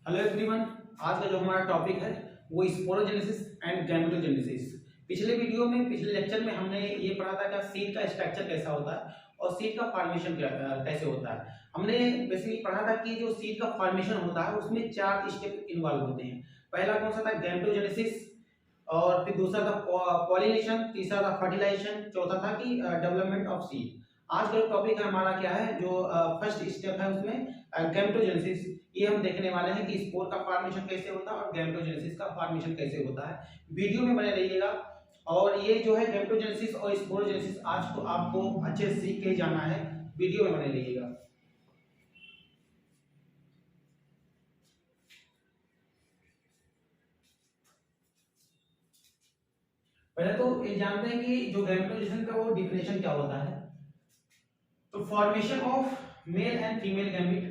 Hello everyone. आज का जो हमारा टॉपिक है वो स्पोरोजेनेसिस एंड गैमेटोजेनेसिस। पिछले लेक्चर में हमने ये पढ़ा था कि सीड का स्ट्रक्चर कैसा होता है और सीड का फॉर्मेशन कैसे होता है। हमने बेसिकली पढ़ा था कि जो सीड का फॉर्मेशन होता है उसमें 4 स्टेप इन्वॉल्व होते हैं। पहला कौन सा था? गैमेटोजेनेसिस। और फिर दूसरा था पॉलिनेशन, तीसरा था फर्टिलाइजेशन, चौथा था कि डेवलपमेंट ऑफ सीड। आज का टॉपिक हमारा क्या है? जो फर्स्ट स्टेप है उसमें गैमेटोजेनेसिस। ये हम देखने वाले हैं कि स्पोर का फॉर्मेशन कैसे होता है और गैमेटोजेनेसिस का फॉर्मेशन कैसे होता है। वीडियो में बने रहिएगा। और ये जो है गैमेटोजेनेसिस और स्पोरोजेनेसिस आज तो आपको अच्छे से सीख के जाना है। वीडियो में बने रहिएगा। पहले तो ये जानते हैं कि जो गैमेटोजेनेसिस का वो डिफिनेशन क्या होता है। तो formation of male and female gamete.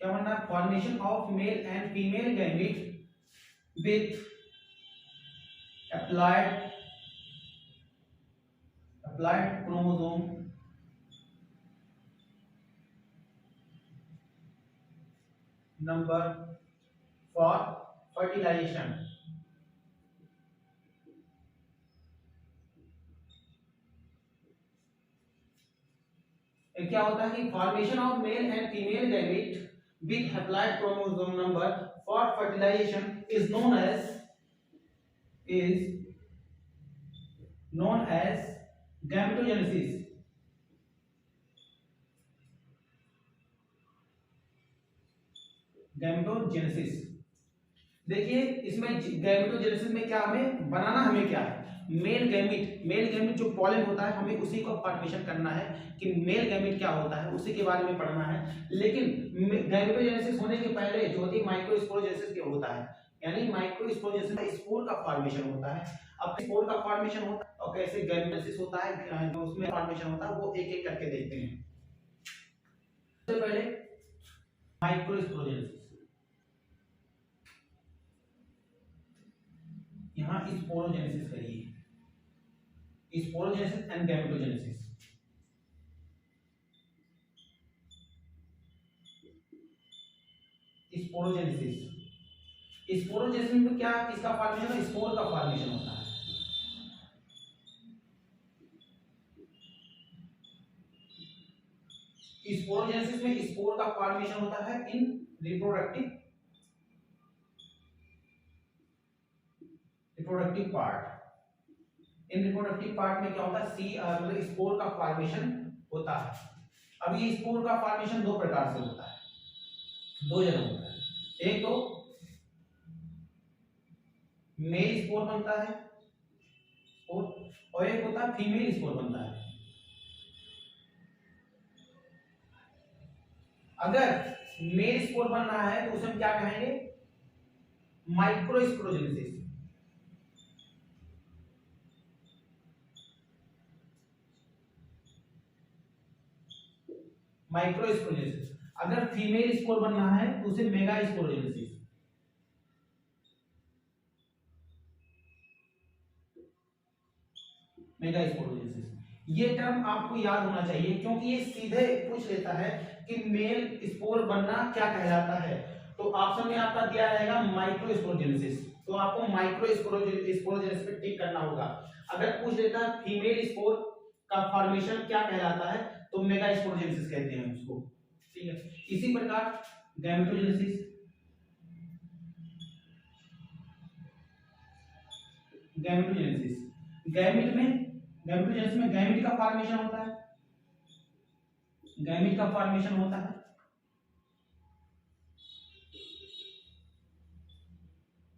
क्या बनना है? Formation of male and female gamete with applied chromosome number for fertilization। क्या होता है कि formation of male and female gamete with applied chromosome number for fertilization is known as gametogenesis। Gametogenesis. देखिए इसमें gametogenesis में क्या हमें बनाना, हमें क्या है? मेल गैमेट जो पॉलन होता है हमें उसी को फॉर्मेशन करना है कि मेल गैमेट क्या होता है उसी के बारे में पढ़ना है। लेकिन गैमेटोजेनेसिस होने के पहले जो होती है माइक्रोस्पोरोजेनेसिस क्या होता है, यानी माइक्रोस्पोरोजेनेसिस में स्पोर का फॉर्मेशन होता है। अब स्पोर का फॉर्मेशन होता है और कैसे गैमेटोजेनेसिस होता है, जो उसमें फॉर्मेशन होता है वो एक एक करके देखते हैं। सबसे पहले माइक्रोस्पोरोजेनेसिस। यहाँ स्पोरोजेनेसिस करिए, sporogenesis and gametogenesis. Sporogenesis, sporogenesis में क्या किसका फॉर्मेशन है? स्पोर का फॉर्मेशन होता है। स्पोरोजेनेसिस में स्पोर का फॉर्मेशन होता है इन रिप्रोडक्टिव पार्ट। इन रिप्रोडक्टिव पार्ट में क्या होता है? मतलब स्पोर का फॉर्मेशन होता है। अब ये स्पोर का फॉर्मेशन दो प्रकार से होता है, दो जगह होता है। एक तो मेल स्पोर बनता है और एक होता है फीमेल स्पोर बनता है। अगर मेल स्पोर बन रहा है तो उसे हम क्या कहेंगे? माइक्रोस्पोरोजेनेसिस। माइक्रोस्पोरोजेनेसिस। अगर फीमेल स्पोर बन रहा है तो उसे मेगा स्पोरोजेनेसिस। Mega sporogenesis. ये टर्म आपको याद होना चाहिए क्योंकि ये सीधे पूछ लेता है कि मेल स्पोर बनना क्या कहलाता है। तो ऑप्शन में आपका दिया रहेगा माइक्रोस्पोरोजेनेसिस, तो आपको माइक्रोस्पोरोजेनेसिस पे टिक करना होगा। अगर पूछ लेता है फीमेल स्पोर का फॉर्मेशन क्या कहलाता है तो मेगा स्पोरोजेनेसिस कहते हैं उसको। ठीक है, इसी प्रकार गैमेटोजेनेसिस। गैमेटोजेनेसिस गैमेटोजेनेसिस में गैमेट का फॉर्मेशन होता है। गैमेट का फॉर्मेशन होता है।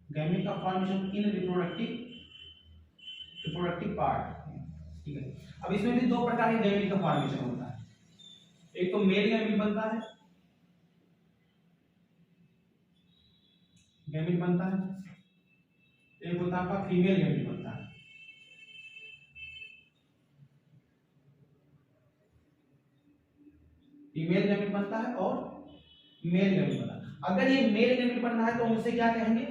गैमेट का फॉर्मेशन इन रिप्रोडक्टिव पार्ट। ठीक है, अब इसमें भी दो प्रकार के गैमेट का फॉर्मेशन होता है। एक तो मेल गैमेट बनता है, गैमेट बनता है। एक होता है आपका फीमेल गैमेट बनता है। फीमेल गैमेट बनता है और मेल गैमेट बनता है। अगर ये मेल गैमेट बनना है तो हम उसे क्या कहेंगे?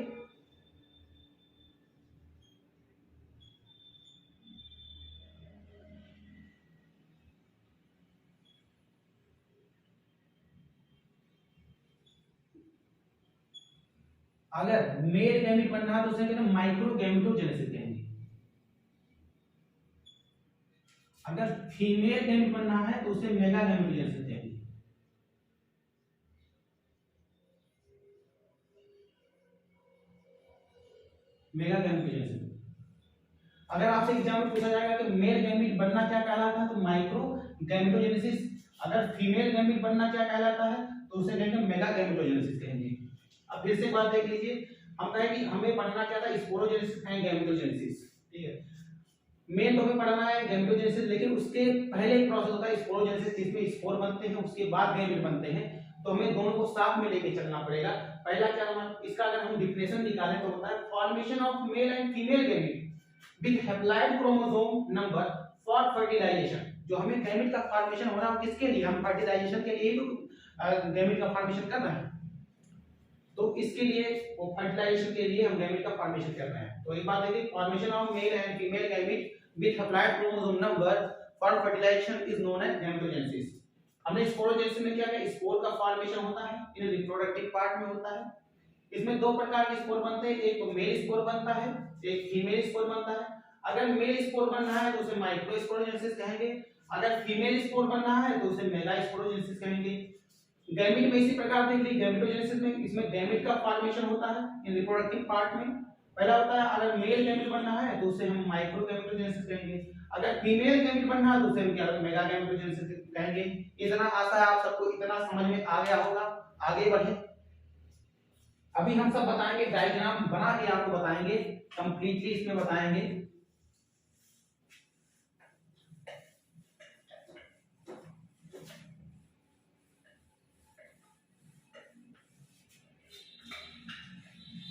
अगर मेल गैमेट बनना है तो उसे कहते हैं माइक्रोगैमेटोजेनेसिस कहेंगे। अगर फीमेल गैमेट बनना है तो उसे मेगागैमेटोजेनेसिस कहेंगे। मेगागैमेटोजेनेसिस। अगर आपसे एग्जाम में पूछा जाएगा कि मेल गैमेट बनना क्या कहलाता है तो माइक्रोगैमेटोजेनेसिस, अगर फीमेल गैमेट बनना क्या कहलाता है तो उसे कहेंगे मेगागैमेटोजेनेसिस कहेंगे। अब फिर से एक बात देख लीजिए, हम कहें कि हमें पढ़ना क्या था, स्पोरोजेनेसिस एंड गैमेटोजेनेसिस, ठीक है। मेन तो हमें पढ़ना है गैमेटोजेनेसिस, लेकिन उसके पहले एक प्रोसेस होता है स्पोरोजेनेसिस जिसमें स्पोर बनते हैं, उसके बाद गैमेट बनते हैं। तो हमें दोनों को साथ में लेके चलना पड़ेगा। पहला क्या होगा, इसका अगर हम डिफिनेशन निकालें तो होता है formation of male and female gamete with haploid chromosome number for fertilisation. जो हमें गैमेट का फॉर्मेशन हो रहा है किसके लिए, हम फर्टिलाइजेशन के लिए तो गैमेट का फॉर्मेशन कर रहे हैं, तो इसके लिए वो फर्टिलाइजेशन के लिए हम गैमेट का फॉर्मेशन कर रहे हैं। तो एक बात देखिए, formation of male and female gamete with haploid chromosome number for fertilisation is known as gametogenesis. हमने स्पोरोजेनेसिस में क्या किया, स्पोर का फॉर्मेशन होता है, इन रिप्रोडक्टिव पार्ट में होता है। इसमें दो प्रकार के स्पोर बनते हैं, एक तो मेल स्पोर बनता है, एक फीमेल स्पोर बनता है। अगर मेल स्पोर बनना है तो उसे माइक्रोस्पोरोजेनेसिस कहेंगे, अगर फीमेल स्पोर बनना है तो उसे मेगास्पोरोजेनेसिस कहेंगे। गैमेट में इसी प्रकार देख ली, गैमेटोजेनेसिस में इसमें गैमेट का फॉर्मेशन होता है इन रिप्रोडक्टिव पार्ट में। पहला होता है, अगर मेल गैमेट बनना है तो उसे हम माइक्रोगैमेटोजेनेसिस कहेंगे, अगर फीमेल गैमेट बनना है तो उसे हम क्या मेगागैमेटोजेनेसिस कहेंगे। इतना आशा है आप सबको इतना समझ में आ गया होगा। आगे बढ़े, अभी हम सब बताएंगे, डायग्राम बना के आपको बताएंगे, कंप्लीटली इसमें बताएंगे।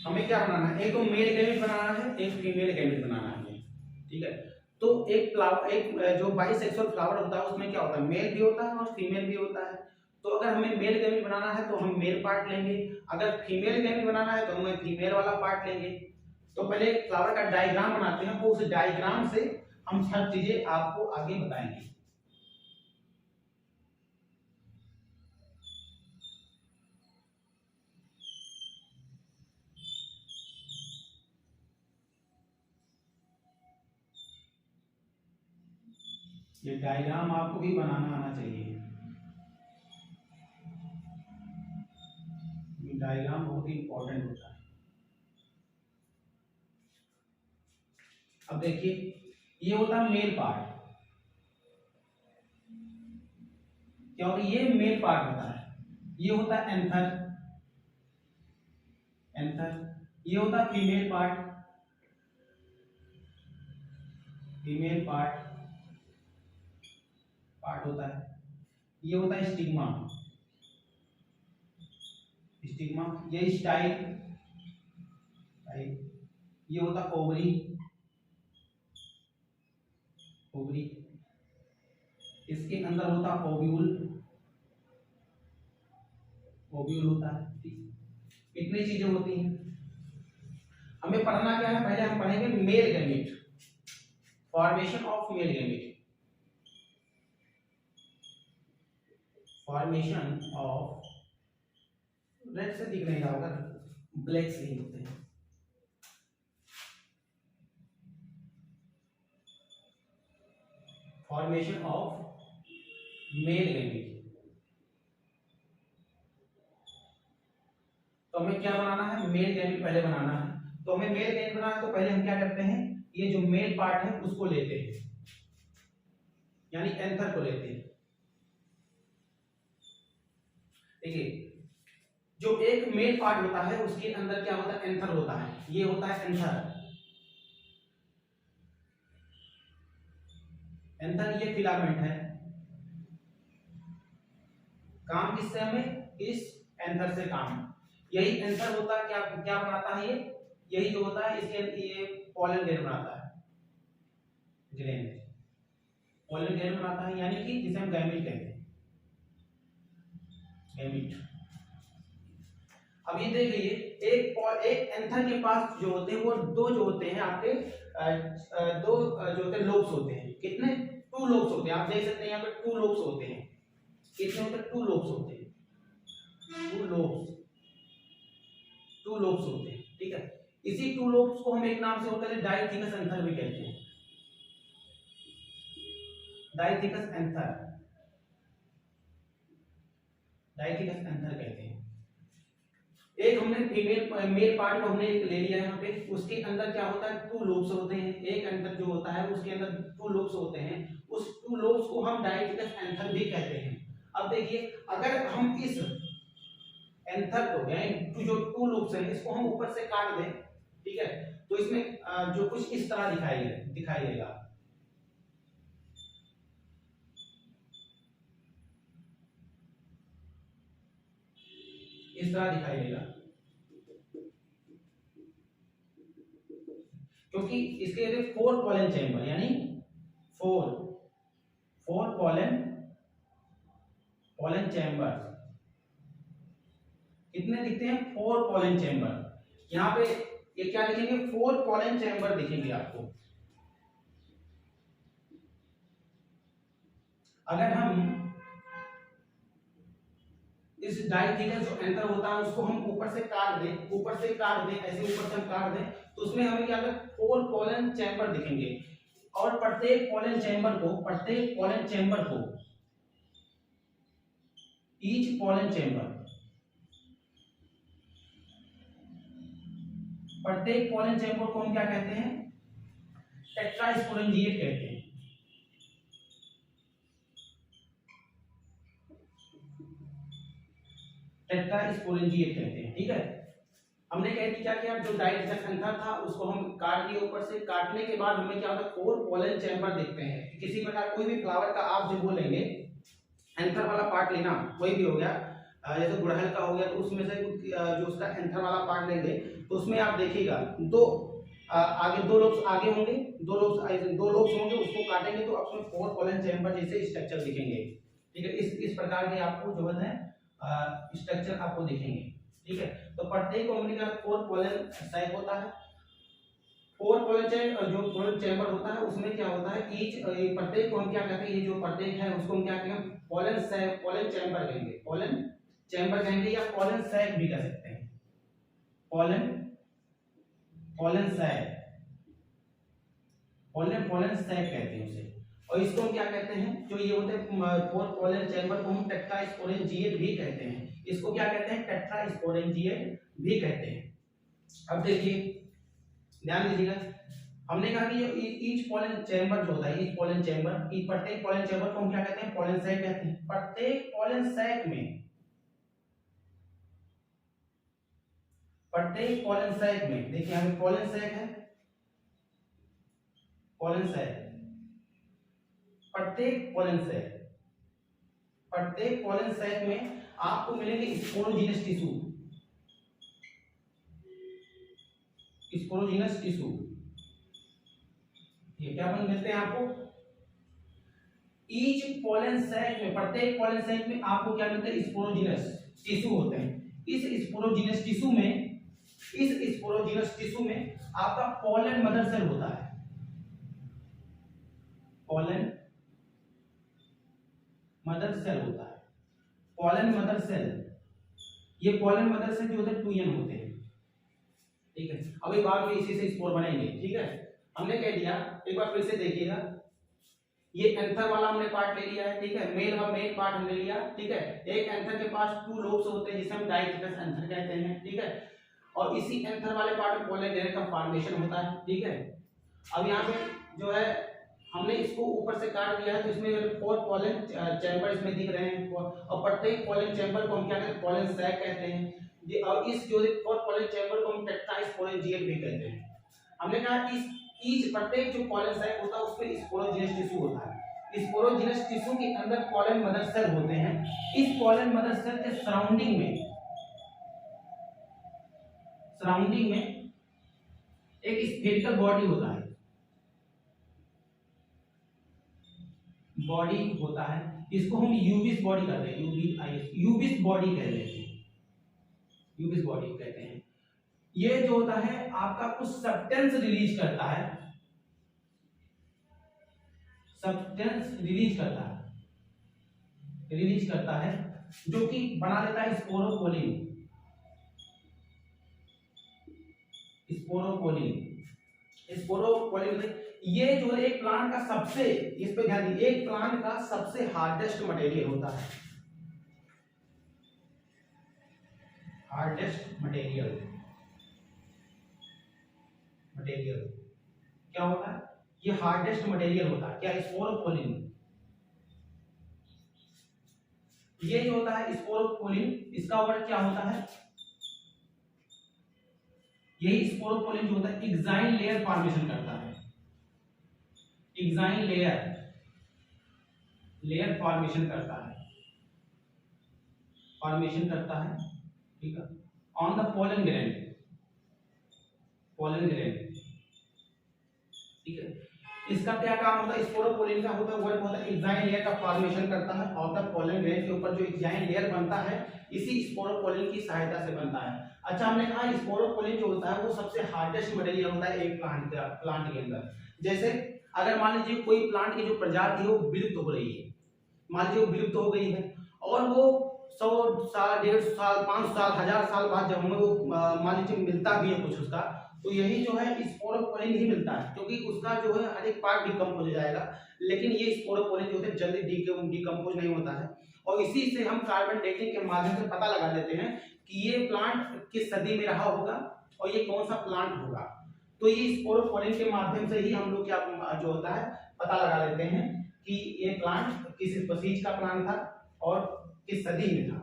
हमें क्या बनाना है, एक तो मेल गैमेट बनाना है, एक फीमेल गैमेट बनाना है, ठीक है। तो एक फ्लावर, एक जो बाइसेक्सुअल फ्लावर होता है उसमें क्या होता है, मेल भी होता है और फीमेल भी होता है। तो अगर हमें मेल गैमेट बनाना है तो हम मेल पार्ट लेंगे, अगर फीमेल गैमेट बनाना है तो हम फीमेल वाला पार्ट लेंगे। तो पहले फ्लावर का डायग्राम बनाते हैं, तो उस डायग्राम से हम सब चीजें आपको आगे बताएंगे। ये डायग्राम आपको भी बनाना आना चाहिए, ये डायग्राम बहुत ही इंपॉर्टेंट होता है। अब देखिए, ये होता है मेल पार्ट, क्योंकि ये मेल पार्ट होता है। ये होता है एंथर, एंथर। ये होता है female part, female part part होता है। ये होता है स्टिग्मा, स्टिग्मा। ये स्टाइल, ये होता है ओवरी, ओवरी। इसके अंदर होता है ओव्यूल, ओव्यूल होता है। इतनी चीजें होती हैं। हमें पढ़ना क्या है, पहले हम पढ़ेंगे male gamete, formation of male gamete, formation of, red से दिख नहीं रहा होगा, ब्लैक से ही होते हैं। Formation of male gamete. तो हमें क्या बनाना है, मेल गैमेट पहले बनाना है। तो हमें मेल गैमेट बनाना है तो पहले हम क्या करते हैं, ये जो मेल पार्ट है उसको लेते हैं, यानी एंथर को लेते हैं। देखिए, जो एक मेल पार्ट होता है उसके अंदर क्या होता है, एंथर होता है। ये होता है एंथर, एंथर ये फिलामेंट है। काम किससे, हमें इस एंथर से काम, यही एंथर होता है। क्या क्या बनाता है ये, यही जो होता है इसके ये पॉलन ग्रेन बनाता है, ग्रेन, पॉलन ग्रेन बनाता है, यानी कि जिसे हम गैमेट कहते हैं, गैमेट। अब ये देख लीजिए, एक एंथर के पास जो होते हैं वो दो जो होते हैं आपके दो जो होते हैं लोब्स होते हैं। कितने? 2 लोब्स होते हैं। आप देख सकते हैं यहाँ पे 2 लोब्स होते हैं। कितने होते हैं? 2 लोब्स होते हैं। 2 लोब्स, 2 लोब्स होते हैं, ठीक है। इसी 2 लोब्स को हम एक नाम से होता है डाइथिकस एंथर भी कहते हैं। डाइथिकस एंथर, डाइथिकस एंथर कहते हैं। एक हमने फीमेल मेल पार्ट को हमने एक ले लिया यहाँ पे, उसके अंदर क्या होता है? 2 लोब्स होते हैं। एक एंथर जो होता है उसके अंदर 2 लोब्स होते हैं। उस 2 लोब्स को हम डाइथिकस एंथर भी कहते हैं। अब देखिए, अगर हम इस एंथर को यानी जो 2 लोब्स हैं इसको हम ऊपर से काट दें, ठीक है, तो इसमें जो कुछ इस तरह दिखाई देगा। इस तरह दिखाई देगा, क्योंकि इसके 4 पॉलन चैम्बर यानी 4 पॉलन चैम्बर। कितने दिखते हैं? 4 पॉलन चैम्बर। यहाँ पे ये क्या दिखेंगे? 4 पॉलन चैम्बर दिखेंगे आपको। अगर हम इस डाइथिकस जो एंथर होता है उसको हम ऊपर से काट दें, ऐसे ऊपर से हम काट दें, तो उसमें हमें क्या होगा? 4 पॉलन चैम्बर दिखेंगे। और प्रत्येक पॉलन चैम्बर को ईच पॉलन चैम्बर, प्रत्येक पॉलन चैम्बर को हम क्या कहते हैं? टेट्रास्पोरेंजिएट कहते हैं। टेट्रास्पोरेंजिएट कहते हैं, ठीक है। हमने क्या किया? जो डाइथिकस एंथर था उसको हम काट दिए ऊपर से। काटने के बाद हमें क्या होता है? 4 पॉलन चैम्बर दिखते हैं। किसी प्रकार कोई भी फ्लावर का आप जो बोलेंगे एंथर वाला पार्ट लेना, कोई भी हो गया, जैसे गुड़हल का हो गया, तो उसमें से जो उसका एंथर वाला पार्ट लेंगे तो उसमें आप देखिएगा आगे 2 लोब्स आगे होंगे, 2 लोब्स होंगे, उसको काटेंगे तो आपको 4 पॉलन चैम्बर जैसे स्ट्रक्चर दिखेंगे, ठीक है। इस प्रकार के आपको जो है स्ट्रक्चर आपको दिखेंगे, ठीक है। तो प्रत्येक कंपनी का 4 पॉलन सैक होता है। 4 पॉलन जो पॉलन चैम्बर होता है उसमें क्या होता है? प्रत्येक को हम क्या कहते हैं? ये जो प्रत्येक है उसको हम क्या कहेंगे? पॉलन चैम्बर कहेंगे। पॉलन चैम्बर कहेंगे या पॉलन सैक भी कह सकते हैं। पॉलन सैक कहते हैं उसे। और इसको हम क्या कहते हैं? जो ये होते हैं 4 पॉलन चैम्बर को हम टेट्रास्पोरेंजिएट भी कहते हैं। इसको क्या कहते हैं? टेट्रास्पोरेंजिएट भी कहते हैं। अब देखिए, ध्यान दीजिएगा, हमने कहा कि ईच पॉलन चैम्बर जो होता है, ईच पॉलन चैम्बर, प्रत्येक पॉलन चैम्बर को हम क्या कहते हैं? पॉलन सैक कहते हैं। प्रत्येक पॉलन सैक में देखिए यहाँ पे पॉलन सैक है, पॉलन सैक, प्रत्येक पॉलन सैक में आपको मिलेंगे स्पोरोजीनस टिश्यू। ये क्या मिलते हैं आपको? ईच पॉलन सैक में, प्रत्येक पॉलन सैक में आपको क्या मिलता है? स्पोरोजीनस टिश्यू होते हैं। इस स्पोरोजीनस टिश्यू में आपका पॉलन मदर सेल होता है। पॉलन मदर सेल, ये पॉलन मदर सेल जो होते हैं 2n होते हैं, ठीक है। अभी बाद में इसी से स्पोर बनेंगे, ठीक है। हमने कह दिया, एक बार फिर से देखिएगा, ये एंथर वाला हमने पार्ट ले लिया है, ठीक है। मेल पार्ट हमने लिया, ठीक है। एक एंथर के पास 2 लोब्स होते हैं जिसे हम डाइथिकस एंथर कहते हैं, ठीक है। और इसी एंथर वाले पार्ट में पॉलन ग्रेन का फॉर्मेशन होता है, ठीक है। अब यहाँ पे जो है हमने इसको ऊपर से काट दिया है, तो इसमें 4 पॉलन चैम्बर इसमें दिख रहे हैं, और प्रत्येक पॉलन चैम्बर को हम क्या कहते हैं? पॉलन सैक कहते हैं। और इस जो 4 पॉलन चैम्बर को हम टेट्रास्पोरेंजिएट भी कहते हैं। हमने कहा इस प्रत्येक जो पॉलन सैक होता है उसमें स्पोरोजीनस टिश्यू होता है। स्पोरोजीनस टिश्यू के अंदर पॉलन मदर सेल होते हैं। इस पॉलन मदर सेल के सराउंडिंग में एक स्फेरिकल बॉडी होता है, इसको हम यूबिस बॉडी कहते हैं, यूबिस बॉडी कह देते हैं। यूबिस बॉडी कहते हैं। ये जो होता है आपका कुछ सब्सटेंस रिलीज करता है, सब्सटेंस रिलीज करता है जो कि बना लेता है स्पोरोपोलिन। स्पोरोपोलिन ये जो है एक प्लांट का सबसे, इस पे ध्यान दीजिए, एक प्लांट का सबसे हार्डेस्ट मटेरियल होता है, हार्डेस्ट मटेरियल क्या होता है, ये हार्डेस्ट मटेरियल होता है क्या, स्पोरोपोलिन। ये जो होता है स्पोरोपोलिन, इसका वर्क क्या होता है, यही स्पोरोपोलिन जो होता है एक्साइन लेयर फॉर्मेशन करता है, एक्साइन लेयर फॉर्मेशन करता है, ठीक है, ऑन द पोलन ग्रेन, ठीक है। इसका क्या काम होता है, स्पोरोपोलिन का होता है वर्क होता है एक्साइन लेयर का फॉर्मेशन करता है, ऑन द पोलन ग्रेन के ऊपर जो एक्साइन लेयर बनता है इसी स्पोरोपोलिन की सहायता से बनता है। अच्छा, हमने कहा स्पोरोपोलिन जो होता है वो सबसे हार्डेस्ट मटेरियल होता है एक प्लांट के अंदर। जैसे अगर मान लीजिए कोई प्लांट की जो प्रजाति है वो विलुप्त हो रही है, मान लीजिए वो विलुप्त हो गई है और वो 100 साल 150 साल 500 साल 1000 साल बाद जब हमें वो मान लीजिए मिलता भी है कुछ उसका, तो यही जो है स्पोरोपोलिन ही मिलता है, क्योंकि उसका जो है हर एक पार्ट डिकम्पोज हो जाएगा, लेकिन ये स्पोरोपोलिन जो है जल्दी डिकम्पोज नहीं होता है। और इसी से हम कार्बन डेटिंग के माध्यम से पता लगा लेते हैं कि ये प्लांट किस सदी में रहा होगा और ये कौन सा प्लांट होगा। तो ये स्पोरोपोलिन के माध्यम से ही हम लोग क्या जो होता है पता लगा लेते हैं कि ये प्लांट किस स्पीशीज का प्लांट था और किस सदी में था।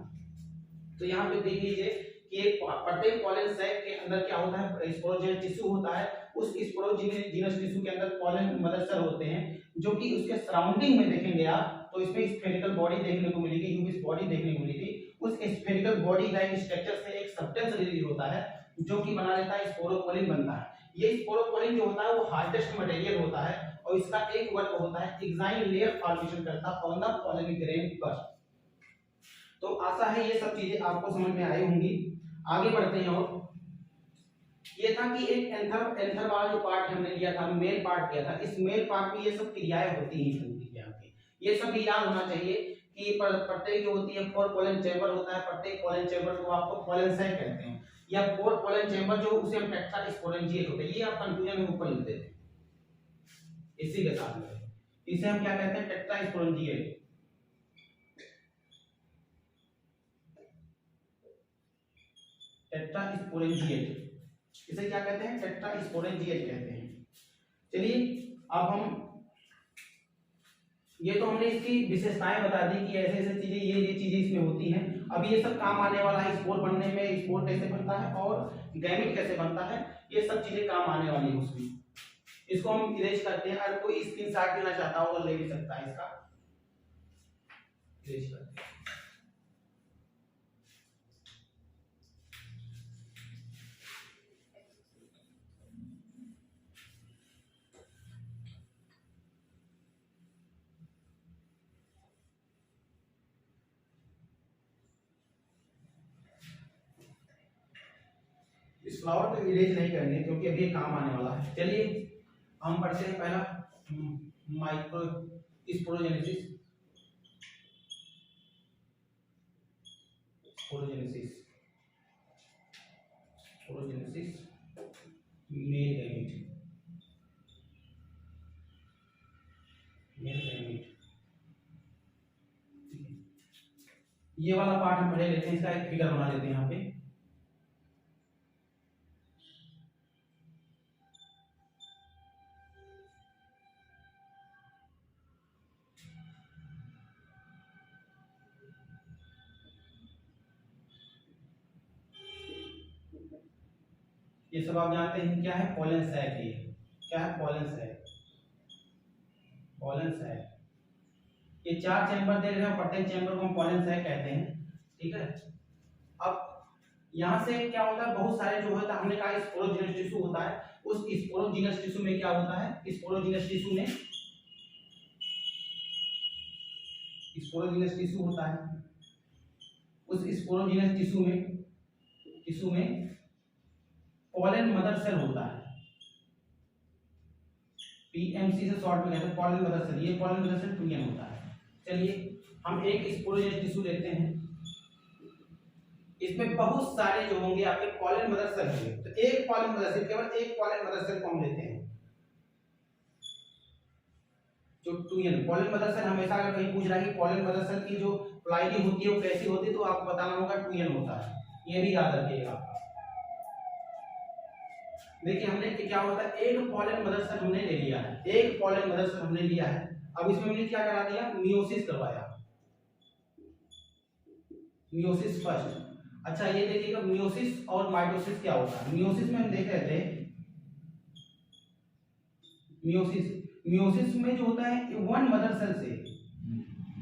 तो यहाँ पे देख लीजिए कि एक प्रत्येक पॉलन सैक के अंदर क्या होता है, स्पोरोजेनस टिश्यू होता है, उस स्पोरोजेनस टिश्यू के अंदर पॉलन मदरसर होते हैं जो कि उसके सराउंडिंग में देखेंगे आप तो इसमें स्फेरिकल बॉडी देखने को मिलेगी, यूबिस बॉडी देखने को मिलेगी। उस स्फेरिकल बॉडी का स्ट्रक्चर से एक सब्सटेंस रिलीज होता है जो कि बना लेता है स्पोरोपोलिन बनता है। ये स्पोरोपोलिन जो होता है वो हार्डेस्ट मटेरियल होता है और इसका एक वर्क होता है एक्साइन लेयर फॉर्मेशन करता है ऑन द पॉलन ग्रेन पर। तो आशा है ये सब चीजें आपको समझ में आई होंगी। आगे बढ़ते हैं और ये था कि एक एंथर वाला जो पार्ट हमने लिया था, मेल पार्ट किया था, इस मेल पार्ट में ये सब क्रियाएं होती हैं, ये सब भी याद होना चाहिए कि प्रत्येक जो होती है 4 पोलन चैम्बर होता है, प्रत्येक पोलन चैम्बर को आपको पोलन सैक कहते हैं, या 4 पोलन चैम्बर जो उसे हम टेट्रा स्पोरेंजिएट होते हैं, ये आप कंफ्यूजन में ऊपर लिख देते हैं इसी के साथ में, इसे हम क्या कहते हैं, टेट्रा स्पोरेंजिएट। टेट्रा स्पोरेंजिएट इसे क्या कहते हैं, टेट्रा स्पोरेंजिएट कहते हैं। चलिए अब हम ये तो हमने इसकी विशेषताएं बता दी कि ऐसे ऐसे चीजें ये चीजें इसमें होती हैं। अब ये सब काम आने वाला है, स्पोर बनने में, स्पोर कैसे बनता है और गैमेट कैसे बनता है, ये सब चीजें काम आने वाली है उसमें। इसको हम इरेज करते हैं, अगर कोई स्क्रीनशॉट लेना चाहता हो तो ले भी सकता है, इसका इरेज करते हैं। इस फ्लावर को इरेज नहीं करेंगे क्योंकि अभी ये काम आने वाला है। चलिए हम पढ़ते हैं पहला माइक्रो स्पोरोजेनेसिस। Male gamete. ये वाला पार्ट हम पढ़े लेते हैं, इसका एक फिगर बना लेते हैं यहाँ पे। ये सब आप जानते हैं क्या है, पोलन सैक है। क्या है, पोलन सैक। ये 4 चैम्बर दे रहे हैं, प्रत्येक चैम्बर को हम पोलन सैक कहते हैं, ठीक है। अब यहाँ से क्या होता है, बहुत सारे जो होता है, हमने कहा स्पोरोजिनस टिश्यू होता है, उस स्पोरोजिनस टिश्यू में क्या होता है, स्पोरोजिनस टिश्यू होता है, उस स्पोरोजिनस टिश्यू में टिश्यू में पॉलन मदर सेल होता है, पीएमसी से शॉर्ट में कहते हैं पॉलन मदर सेल। ये पॉलन मदर सेल 2n होता है। चलिए हम एक स्पोरोजेनिक टिश्यू लेते हैं, इसमें बहुत सारे जो होंगे आपके पॉलन मदर सेल होंगे। तो एक पॉलन मदर सेल, केवल एक पॉलन मदर सेल को हम लेते हैं जो 2n। पॉलन मदर सेल हमेशा अगर कहीं पूछ रहा है कि पॉलन मदर सेल की जो प्लाइडी होती है वो कैसी होती है, तो आपको बताना होगा 2n होता है, ये भी याद रखिएगा। देखिए हमने क्या होता है, एक पॉलन मदर सेल हमने ले लिया है, एक पॉलन मदर सेल हमने लिया है। अब इसमें हमने क्या करा दिया, मियोसिस करवाया, मियोसिस फर्स्ट। अच्छा ये देखिएगा मियोसिस और माइटोसिस क्या होता है। मियोसिस में हम देख रहे थे, मियोसिस में जो होता है वन मदर सेल से,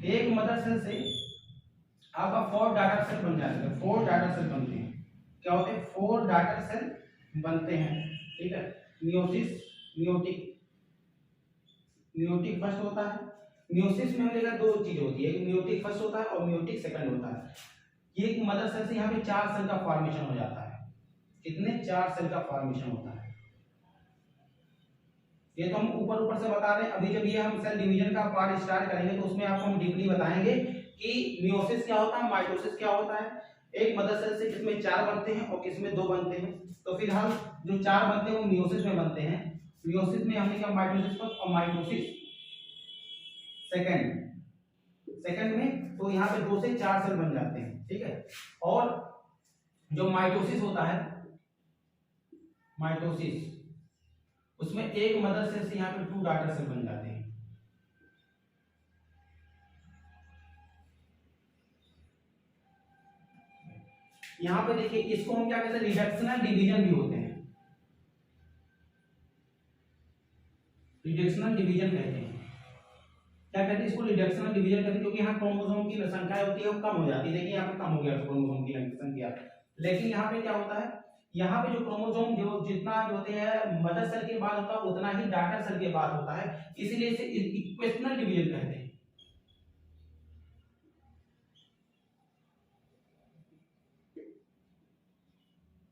एक मदर सेल से आपका 4 डॉटर सेल बन जाते हैं, 4 डॉटर सेल बनते हैं। क्या होते हैं, 4 डॉटर सेल बनते हैं, ठीक है। मियोसिस, मियोटिक फर्स्ट होता है। मियोसिस में मिलेगा दो चीज होती है, मियोटिक फर्स्ट होता है और मियोटिक सेकंड होता है। ये एक मदर सेल से यहाँ पे 4 सेल का फॉर्मेशन हो जाता है। कितने, 4 सेल का फॉर्मेशन होता है। ये तो हम ऊपर से बता रहे हैं, अभी जब ये हम सेल डिवीजन का पार्ट स्टार्ट करेंगे तो उसमें आपको हम डीपली बताएंगे कि मियोसिस क्या होता है, माइटोसिस क्या होता है। एक मदर सेल से किसमें 4 बनते हैं और किसमें 2 बनते हैं। तो फिलहाल जो 4 बनते हैं वो मियोसिस में बनते हैं। मियोसिस में हमने क्या, माइटोसिस फर्स्ट और माइटोसिस सेकंड में, तो यहाँ पे 2 से 4 सेल बन जाते हैं, ठीक है। और जो माइटोसिस होता है, माइटोसिस उसमें एक मदर सेल से यहाँ पे 2 डॉटर सेल बन जाते हैं। यहाँ पे देखिए इसको हम क्या कहते हैं, रिडक्शनल डिवीजन भी होते हैं, रिडक्शनल डिवीजन कहते हैं। क्या कहते हैं इसको, रिडक्शनल डिवीजन कहते हैं, क्योंकि यहाँ क्रोमोसोम की संख्या होती है वो कम हो जाती है। देखिए यहाँ पे कम हो गया क्रोमोसोम की संख्या, लेकिन यहाँ पे क्या होता है, यहाँ पे जो क्रोमोसोम जो जितना जो होते हैं मदर सेल के बाद होता है उतना ही डॉटर सेल के बाद होता है, इसीलिए इसे इक्वेशनल डिवीजन कहते हैं।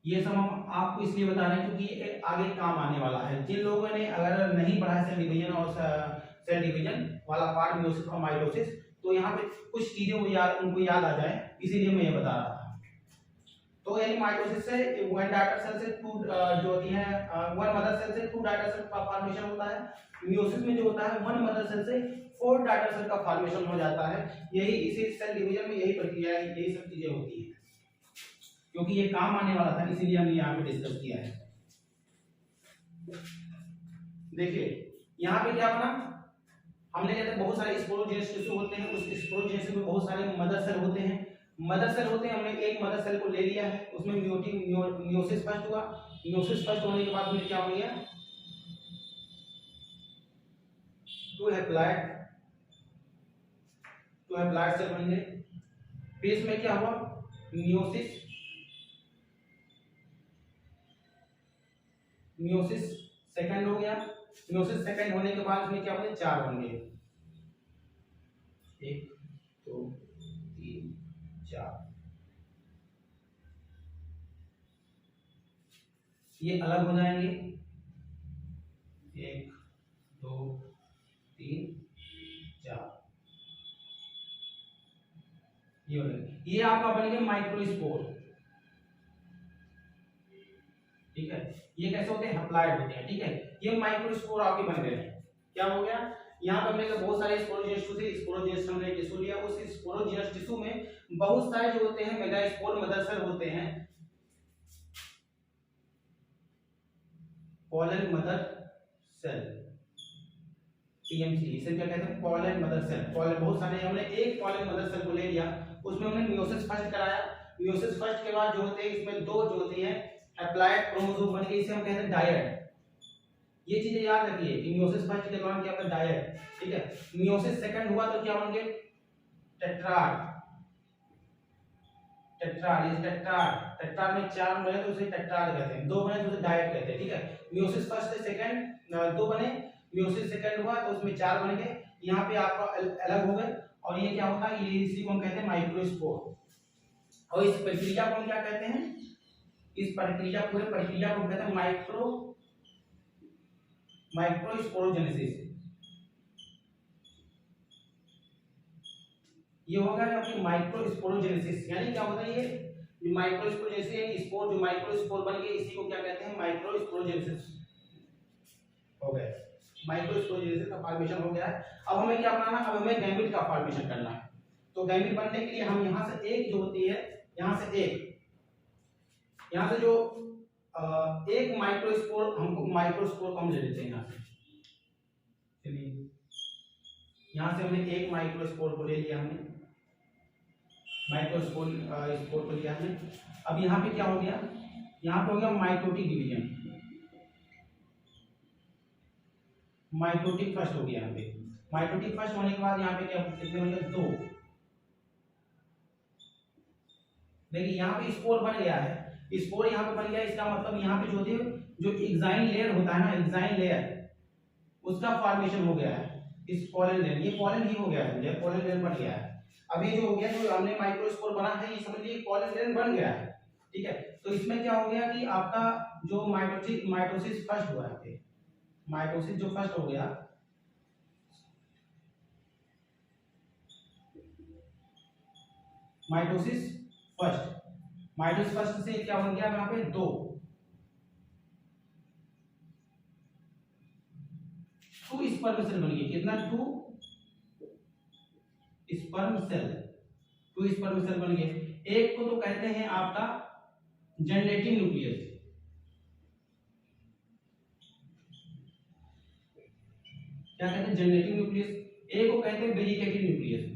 ये सब हम आपको इसलिए बता रहे हैं क्योंकि ये आगे काम आने वाला है। जिन लोगों ने अगर नहीं पढ़ा है सेल डिवीजन और सेल डिवीजन वाला पार्ट, मियोसिस और माइटोसिस, तो यहाँ पे कुछ चीजें उनको याद आ जाए, इसीलिए मैं ये बता रहा था। तो यानी माइटोसिस से 1 डॉटर सेल से 2 जो होती है 1 मदर सेल से 2 डॉटर सेल का फॉर्मेशन होता है। मियोसिस में जो होता है 1 मदर सेल से 4 डॉटर सेल का फॉर्मेशन हो जाता है। यही इसी सेल डिवीजन में यही प्रक्रिया है, यही सब चीजें होती है। क्योंकि ये काम आने वाला था इसीलिए हमने यहाँ पे डिस्कस किया है। देखिए यहाँ पे क्या बना, हमने कहते हैं बहुत सारे स्पोरोजेनिक टिश्यू होते हैं, उस स्पोरोजेनिक में बहुत सारे मदर सेल होते हैं। मदर सेल होते हैं, हमने एक मदर सेल को ले लिया है, उसमें मियोसिस फर्स्ट हुआ। मियोसिस फर्स्ट होने के बाद हमें क्या हो गया, 2 हैप्लॉइड सेल बन गए। फिर इसमें क्या हुआ, मियोसिस सेकंड हो गया। मियोसिस सेकंड होने के बाद इसमें क्या बने, 4 बन गए, 1 2 3 4। ये अलग हो जाएंगे, 1 2 3 4, ये आपका बन गया माइक्रोस्पोर, ठीक है। ये कैसे होते हैं, हैप्लॉइड होते हैं, ठीक है। ये माइक्रोस्पोर आपके बन गए। क्या हो गया, यहाँ पर हमने बहुत सारे स्पोरोजेनिक टिश्यू थे, स्पोरोजेनिक हमने टिश्यू लिया, उस स्पोरोजेनिक टिश्यू में बहुत सारे जो होते हैं मेगास्पोर मदर सेल होते हैं, पॉलन मदर सेल, पीएमसी, इसे क्या कहते हैं, पॉलन मदर सेल। पॉलन बहुत सारे, हमने एक पॉलन मदर सेल को ले लिया, उसमें हमने मियोसिस फर्स्ट कराया। मियोसिस फर्स्ट के बाद जो होते हैं इसमें 2 जो होती हैं हैप्लॉइड क्रोमोसोम बन गए, इसे हम कहते हैं डायड। ये चीजें याद रखिए कि मियोसिस फर्स्ट के दौरान क्या होता है, डायड, ठीक है। मियोसिस सेकंड हुआ तो क्या बन गए, टेट्राड। टेट्राड में 4 बने तो उसे टेट्राड कहते हैं, 2 बने तो उसे डायड कहते हैं, ठीक है। मियोसिस फर्स्ट से सेकंड 2 बने, मियोसिस सेकंड हुआ तो उसमें 4 बन गए, यहाँ पे आपका अलग हो गए। और ये क्या होता है, ये इसी को हम कहते हैं माइक्रोस्पोर। और इस प्रक्रिया को हम क्या कहते हैं, इस प्रक्रिया, पूरे प्रक्रिया को कहते हैं माइक्रोस्पोरोजेनेसिस। ये होगा आपकी माइक्रोस्पोरोजेनेसिस, यानी क्या होता है ये माइक्रोस्पोरोजेनेसिस, यानी स्पोर, जो माइक्रोस्पोर बन गए इसी को क्या कहते हैं, माइक्रोस्पोरोजेनेसिस हो गया। माइक्रोस्पोरोजेनेसिस का फॉर्मेशन हो गया है। अब हमें क्या बनाना, अब हमें गैमेट का फॉर्मेशन करना है। तो गैमेट बनने के लिए हम यहाँ से एक जो होती है, यहाँ से जो एक माइक्रोस्पोर, हमको माइक्रोस्पोर को हम ले लेते हैं यहाँ से। चलिए यहाँ से हमने एक माइक्रोस्पोर को ले लिया, हमने माइक्रोस्पोर स्पोर को लिया हमने। अब यहाँ पे क्या हो गया, यहाँ पे हो गया माइटोटिक डिवीजन, माइटोटिक फर्स्ट हो गया यहाँ पे। माइटोटिक फर्स्ट होने के बाद यहाँ पे क्या कितने बन गए, 2। देखिए यहाँ पे स्पोर बन गया है, स्पोर यहाँ पे बन गया, इसका मतलब यहाँ पे जो एक्साइन लेयर होता है ना, एक्साइन लेयर, उसका फॉर्मेशन हो गया है। इस पोलन लेयर, ये पोलन ही हो गया है, ये पोलन लेयर बन गया है। अब ये जो हो गया, जो हमने माइक्रोस्पोर बना है, ये समझ लीजिए पोलन लेयर बन गया है, ठीक है। तो इसमें क्या हो गया कि आपका जो माइटोसिस फर्स्ट हुआ है, माइटोसिस जो फर्स्ट हो गया, माइटोसिस फर्स्ट से क्या बन गया यहाँ पे, 2 स्पर्म सेल बन गए। कितना, 2 स्पर्म सेल बन गए। एक को तो कहते हैं आपका जनरेटिंग न्यूक्लियस, क्या कहते हैं, जनरेटिंग न्यूक्लियस। एक को कहते हैं वेजिटेटिव न्यूक्लियस।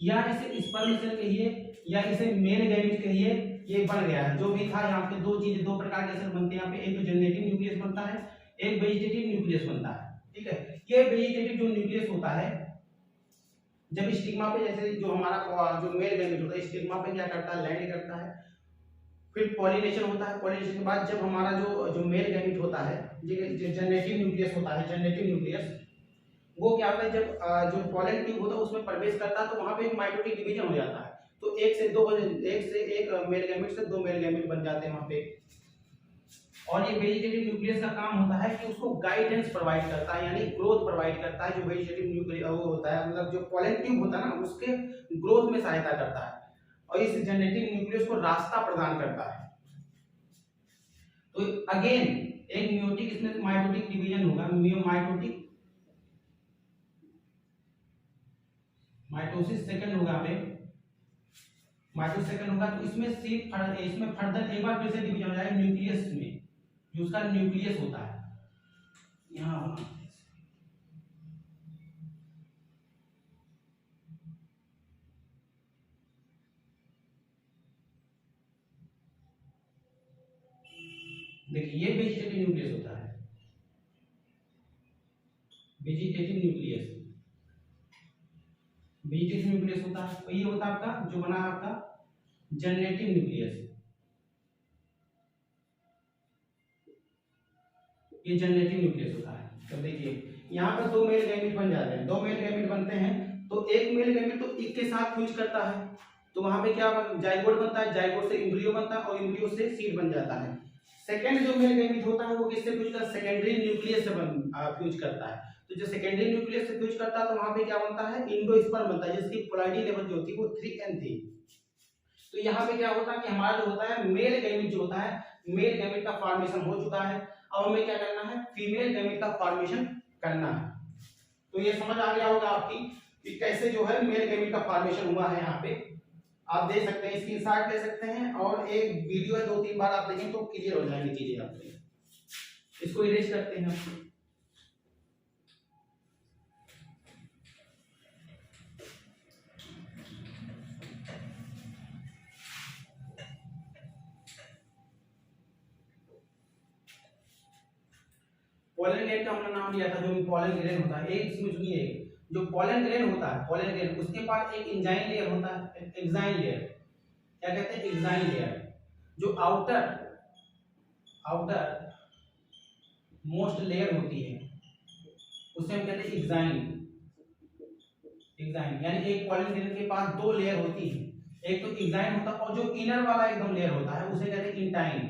या इसे स्पर्म सेल कहिए या इसे मेल गैमेट कहिए, ये बन गया है। जो भी था यहाँ पे दो प्रकार के सेल बनते हैं यहाँ पे, एक तो जनरेटिव न्यूक्लियस बनता है, एक वेजिटेटिव न्यूक्लियस बनता है, ठीक है। ये वेजिटेटिव जो न्यूक्लियस होता है, जब स्टिग्मा पे, जैसे जो हमारा जो मेल गैमेट होता है, स्टिग्मा पे क्या करता है, लैंड करता है, फिर पॉलिनेशन होता है। पॉलिनेशन के बाद जब हमारा जो मेल गैमेट होता है, जो जनरेटिव न्यूक्लियस होता है, जनरेटिव न्यूक्लियस, वो क्या होता है, जब जो पॉलन ट्यूब होता है उसमें प्रवेश करता है, तो वहां पे एक माइटोटिक डिवीजन हो जाता है। तो एक से एक मेल गैमेट से 2 मेल गैमेट बन जाते हैं वहां पे। और ये वेजिटेटिव न्यूक्लियस का काम होता है कि उसको गाइडेंस प्रोवाइड करता है, यानी ग्रोथ प्रोवाइड करता है। जो वेजिटेटिव न्यूक्लियस वो होता है, मतलब जो पॉलन ट्यूब होता है ना, उसके ग्रोथ में सहायता करता है और इस जनरेटिव न्यूक्लियस को रास्ता प्रदान करता है। तो अगेन एक मियोटिक, इसमें माइटोटिक डिवीजन होगा, माइटोसिस सेकंड होगा पे, माइटोसिस सेकंड होगा। तो इसमें इसमें फर्दर एक बार फिर से डिवीजन हो जाएगा न्यूक्लियस में, जो उसका न्यूक्लियस होता है यहाँ होना। देखिए ये वेजिटेटिव न्यूक्लियस होता है, वेजिटेटिव न्यूक्लियस होता है। तो ये होता है आपका जो बना है आपका जनरेटिव न्यूक्लियस, ये जनरेटिव न्यूक्लियस होता है। तो देखिए यहाँ पर 2 मेल गैमेट बन जाते हैं, 2 मेल गैमेट बनते हैं। तो एक मेल गैमेट तो एक के साथ फ्यूज करता है, तो वहां पे क्या जाइगोट बनता है, जाइगोट से एम्ब्रियो बनता है और एम्ब्रियो से सीड बन जाता है। सेकंड जो मेल गैमेट होता है वो किससे फ्यूज करता है, सेकेंडरी न्यूक्लियस से फ्यूज करता है। तो जो सेकेंडरी न्यूक्लियस से फ्यूज करता है, तो वहां पे क्या बनता है, इंडोस्पर्म बनता है, जिसकी पोलैरिटी लेवल जो होती है वो 3n थी। तो यहाँ पे क्या होता है कि हमारा जो होता है मेल गैमेट जो होता है, मेल गैमेट का फॉर्मेशन हो चुका है। अब हमें क्या करना है, फीमेल गैमेट का फॉर्मेशन करना है। तो ये समझ आ गया होगा आपकी कि कैसे जो है मेल गैमेट का फॉर्मेशन हुआ है। यहाँ पे आप देख सकते हैं, स्क्रीनशॉट ले सकते हैं और एक वीडियो है, 2-3 बार आप देखें तो क्लियर हो जाएंगी चीजें आपको। इसको इरेज करते हैं आपको। पोलन ग्रेन का हमने नाम लिया था, जो पोलन ग्रेन होता है। एक इसमें सुनिए, जो पोलन ग्रेन होता है, पोलन ग्रेन, उसके पास एक एंजाइम लेयर होता है, एक्साइन लेयर, क्या कहते हैं, एक्साइन लेयर। जो आउटर मोस्ट लेयर होती है उसे हम कहते हैं एक्साइन एग्जाइन, यानी एक पॉलन ग्रेन के पास दो लेयर होती है, एक तो एग्जाइन होता है और जो इनर वाला एकदम लेयर होता है उसे कहते हैं intine,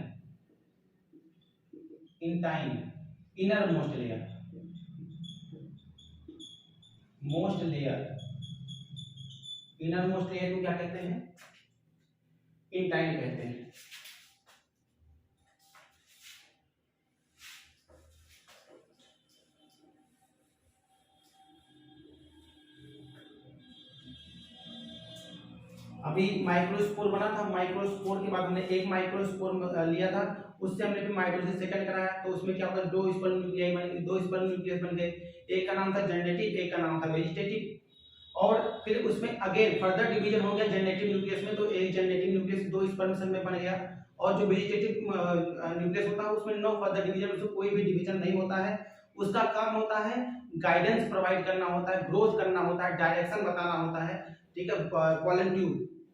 intine inner most layer, most layer, inner most layer को क्या कहते हैं, इंटाइन कहते हैं। अभी माइक्रोस्पोर बना था, माइक्रोस्पोर के बाद हमने एक माइक्रोस्पोर लिया था, उससे हमने फिर माइटोसिस सेकंड कराया, तो उसमें क्या होगा, दो स्पर्म न्यूक्लियस बन गए, एक का नाम था जनरेटिव, एक का नाम था वेजिटेटिव, और फिर उसमें अगेन फर्दर डिवीजन हो गया जनरेटिव न्यूक्लियस में, तो एक जनरेटिव न्यूक्लियस दो स्पर्म में बन गया, और जो वेजिटेटिव न्यूक्लियस होता है उसमें नो फर्दर डिवीजन, उसमें कोई भी डिवीजन नहीं होता है, उसका काम होता है गाइडेंस प्रोवाइड करना होता है, ग्रोथ करना होता है, डायरेक्शन बताना होता है, ठीक है।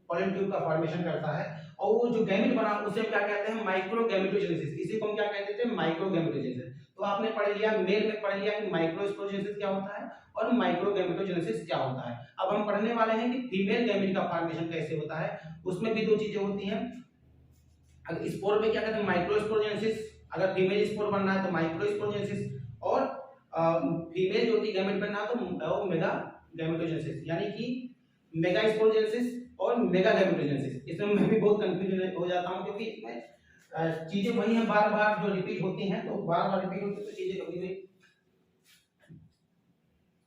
पॉलन ट्यूब का फॉर्मेशन करता है, और वो जो गैमेट बना उसे क्या कहते हैं, माइक्रोगैमेटोजेनेसिस, इसी को हम क्या कहते थे, माइक्रोगैमेटोजेनेसिस। तो आपने पढ़ लिया, मेल में पढ़ लिया कि माइक्रोस्पोरेजेनेसिस क्या होता है और माइक्रोगैमेटोजेनेसिस क्या होता है। अब हम पढ़ने वाले हैं कि फीमेल गैमेट का फॉर्मेशन कैसे होता है, उसमें भी दो चीजें होती हैं। अगर स्पोर में क्या कहते हैं, माइक्रोस्पोरेजेनेसिस, अगर फीमेल स्पोर बनना है तो माइक्रोस्पोरेजेनेसिस, और फीमेल जो होती है गैमेट बनना है तो मेगा गैमेटोजेनेसिस, यानी कि मेगा स्पोरेजेनेसिस और मेगा गैमेटोजेनेसिस। इसमें मैं भी बहुत कंफ्यूजन हो जाता हूं, क्योंकि इसमें चीजें वही हैं, बार बार जो रिपीट होती हैं, तो बार बार रिपीट होती है तो चीजें कभी भी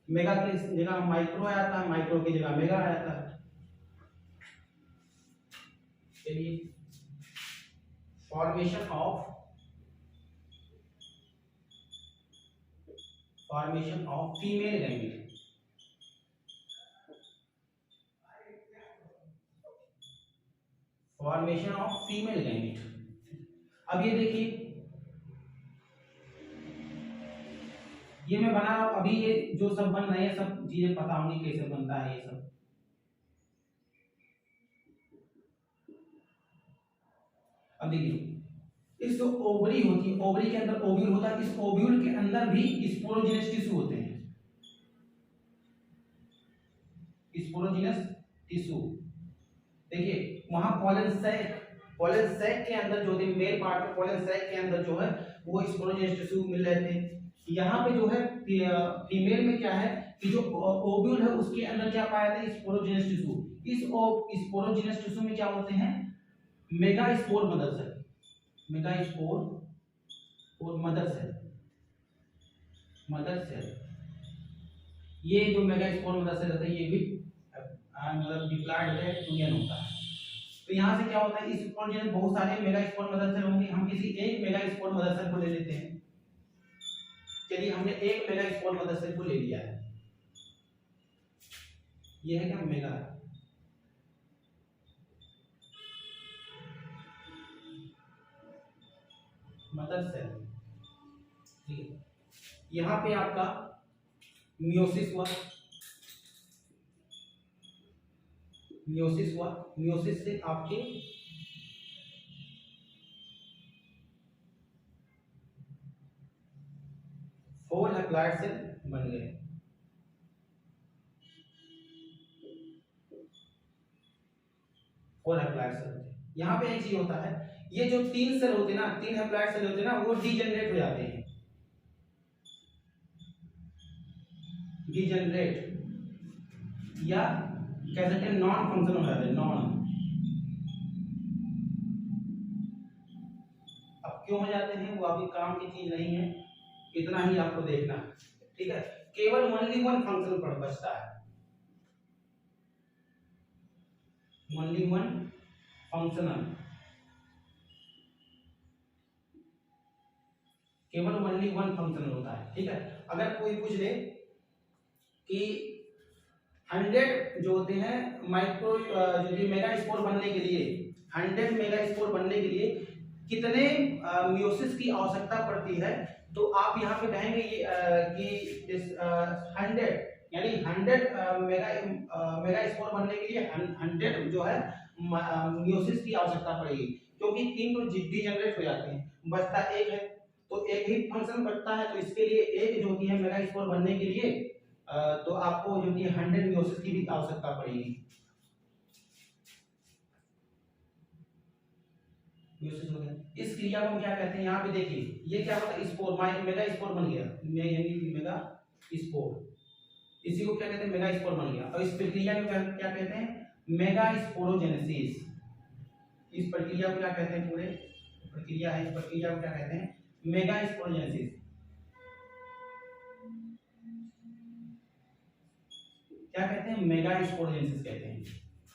मेगा की जगह माइक्रो आता है, माइक्रो की जगह मेगा आता है। चलिए, formation of female gamete, formation of female gamete. अब ये देखिए, ये मैं बना रहा हूं, अभी ये जो सब बन रहे हैं सब चीजें पता होंगी कैसे बनता है ये सब। अब देखिए, इस जो ओवरी होती है, ओवरी के अंदर ओव्यूल होता है, इस ओव्यूल के अंदर भी स्पोरोजिनस टिश्यू होते हैं, स्पोरोजिनस टिश्यू। देखिए वहां पॉलन सैक के अंदर जो होती है, मेल पार्ट में पॉलन सैक के अंदर जो है वो स्पोरोजिनस टिश्यू मिल रहे थे। यहाँ पे जो है फीमेल में क्या है कि जो ओव्यूल है उसके अंदर क्या पाया था, स्पोरोजिनस टिश्यू। इस स्पोरोजिनस टिश्यू में क्या होते हैं, mega spore mother cell, mega spore और मदर सेल। ये जो मेगा स्पोर मदर सेल रहता है ये भी मतलब डिप्लॉयड है, यूनियन होता है। तो यहाँ से क्या होता है, इस स्पोरोजिनस बहुत सारे मेगा स्पोर मदर सेल होंगे, हम किसी एक मेगा स्पोर मदर सेल को ले लेते हैं। चलिए, हमने एक मेगा स्पोर मदर सेल को ले लिया है, ये है क्या, मेगा मदर सेल, ठीक है। यहाँ पे आपका मियोसिस हुआ, मियोसिस से आपके फोर हैप्लॉइड सेल बन गए। फोर हैप्लॉइड सेल, यहाँ पे एक चीज होता है, ये जो तीन सेल होते हैं ना, तीन हैप्लॉइड सेल होते हैं ना, वो डीजनरेट हो जाते हैं, डीजनरेट या कह सकते हैं नॉन फंक्शन हो जाते हैं, नॉन। अब क्यों हो जाते हैं वो अभी काम की चीज नहीं है, इतना ही आपको देखना है, ठीक है। केवल ओनली वन फंक्शन पर बचता है, ओनली वन फंक्शनल, केवल ओनली वन फंक्शनल होता है, ठीक है। अगर कोई पूछ ले कि 100 जो होते हैं माइक्रो जो मेगा स्पोर बनने के लिए, 100 मेगा स्पोर बनने के लिए कितने मियोसिस की आवश्यकता पड़ती है, तो आप यहाँ पे कहेंगे कि इस 100 यानी 100 मेगा स्पोर बनने के लिए 100 जो है मियोसिस की आवश्यकता पड़ेगी, क्योंकि तीन तो डीजनरेट हो जाते हैं, बचता एक है, तो एक ही फंक्शन बचता है, तो इसके लिए एक जो होती है मेगा स्पोर बनने के लिए तो आपको जो कि 100 मियोसिस की भी आवश्यकता पड़ेगी। मियोसिस हो गया। इस क्रिया को हम क्या कहते हैं, यहाँ पे देखिए ये क्या होता है, स्पोर, मेगा स्पोर बन गया, यानी मेगा स्पोर, इसी को क्या कहते हैं, मेगा स्पोर बन गया। और इस प्रक्रिया को क्या कहते हैं, मेगा स्पोरोजेनेसिस। इस प्रक्रिया को क्या कहते हैं, पूरे प्रक्रिया है, इस प्रक्रिया को क्या कहते हैं, मेगा स्पोरोजेनेसिस। क्या कहते हैं, मेगा स्पोरोजेनेसिस कहते हैं।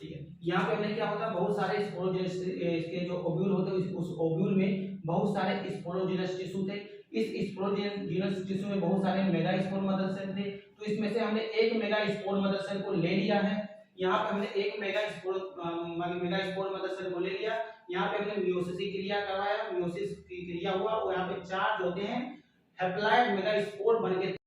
ठीक है, यहाँ पे हमने क्या होता है, बहुत सारे स्पोरोजेनेसिस के जो ओव्यूल होते हैं, उस ओव्यूल में बहुत सारे स्पोरोजेनस टिश्यू थे। इस स्पोरोजेनस टिश्यू में बहुत सारे मेगा स्पोर मदर सेल थे। तो इसमें से हमने एक मेगा स्पोर मदर सेल को ले लिया है। यहाँ पे हमने एक मेगा स्पोर मदर सेल को ले लिया। यहाँ पे हमने मियोसिस की क्रिया करवाया, मियोसिस की क्रिया हुआ और यहाँ पे चार्ज होते हैं हैप्लॉइड मेगा स्पोर बन के